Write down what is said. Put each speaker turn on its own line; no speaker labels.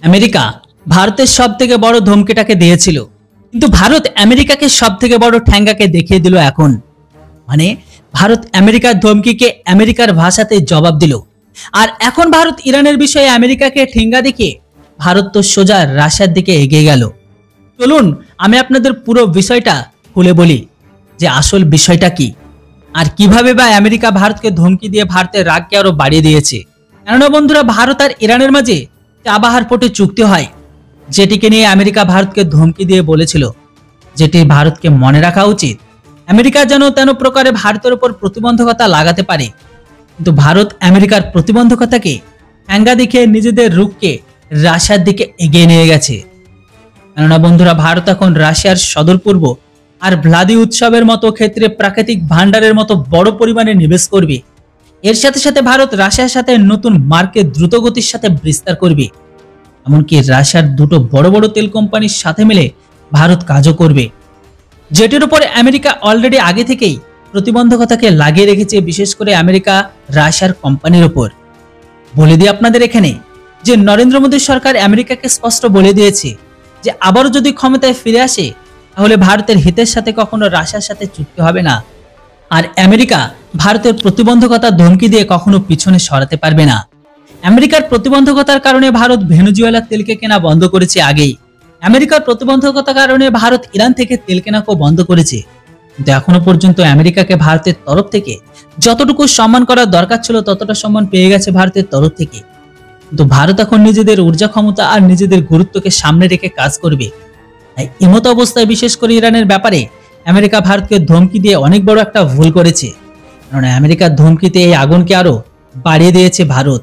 America ভারতের সবথেকে বড় ধমকিটাকে দিয়েছিল, কিন্তু ভারত আমেরিকাকে সবথেকে বড় ঠ্যাঙ্গাকে দেখিয়ে দিল এখন। মানে ভারত আমেরিকার ধমকিকে আমেরিকার ভাষাতে জবাব দিল। আর এখন ভারত ইরানের বিষয়ে আমেরিকাকে ঠেঙ্গা দেখিয়ে ভারত তো সোজা রাশিয়ার দিকে এগিয়ে গেল। চলুন আমি আপনাদের পুরো বিষয়টা খুলে বলি যে আসল বিষয়টা কি, আর কিভাবে বা আমেরিকা ভারতকে ধমকি দিয়ে ভারতের রাগকে আরো বাড়িয়ে দিয়েছে। কেননা বন্ধুরা, ভারত আর ইরানের মাঝে চাবাহার পোর্টে চুক্তি হয়, যেটিকে নিয়ে আমেরিকা ভারতকে ধমকি দিয়ে বলেছিল, যেটি ভারতকে মনে রাখা উচিত। আমেরিকা যেন তেন প্রকারে ভারতের উপর প্রতিবন্ধকতা লাগাতে পারে, কিন্তু ভারত আমেরিকার প্রতিবন্ধকতাকে ঠ্যাঙ্গা দেখিয়ে নিজেদের রুখকে রাশিয়ার দিকে এগিয়ে নিয়ে গেছে। কেননা বন্ধুরা, ভারত এখন রাশিয়ার সদর পূর্ব আর ভ্লাদি উৎসবের মতো ক্ষেত্রে প্রাকৃতিক ভান্ডারের মতো বড় পরিমাণে নিবেশ করবে। এর সাথে সাথে ভারত রাশিয়ার সাথে নতুন মার্কেট দ্রুতগতির সাথে বিস্তার করবে। এমনকি রাশিয়ার দুটো বড় বড় তেল কোম্পানির সাথে মিলে ভারত কাজও করবে, যেটির উপরে আমেরিকা অলরেডি আগে থেকেই প্রতিবন্ধকতাকে লাগিয়ে রেখেছে, বিশেষ করে আমেরিকা রাশিয়ার কোম্পানির উপর। বলে দিই আপনাদের এখানে যে নরেন্দ্র মোদী সরকার আমেরিকাকে স্পষ্ট বলে দিয়েছে যে আবারও যদি ক্ষমতায় ফিরে আসে তাহলে ভারতের হিতের সাথে কখনো রাশিয়ার সাথে চুক্তি হবে না। আর আমেরিকা ভারতের প্রতিবন্ধকতার ধমকি দিয়ে কখনো পিছনে সরাতে পারবে না। আমেরিকার প্রতিবন্ধকতার কারণে ভারত ভেনেজুয়েলার তেলকে কেনা বন্ধ করেছে আগেই। আমেরিকার প্রতিবন্ধকতার কারণে ভারত ইরান থেকে তেল কেনাকেও বন্ধ করেছে, কিন্তু এখনো পর্যন্ত আমেরিকাকে ভারতের তরফ থেকে যতটুকু সম্মান করার দরকার ছিল ততটা সম্মান পেয়ে গেছে ভারতের তরফ থেকে। কিন্তু ভারত এখন নিজেদের ঊর্জা ক্ষমতা আর নিজেদের গুরুত্বকে সামনে রেখে কাজ করবে। তাই এমতো অবস্থায় বিশেষ করে ইরানের ব্যাপারে আমেরিকা ভারতকে ধমকি দিয়ে অনেক বড় একটা ভুল করেছে, কারণ আমেরিকার ধমকিতে এই আগুনকে আরো বাড়িয়ে দিয়েছে ভারত।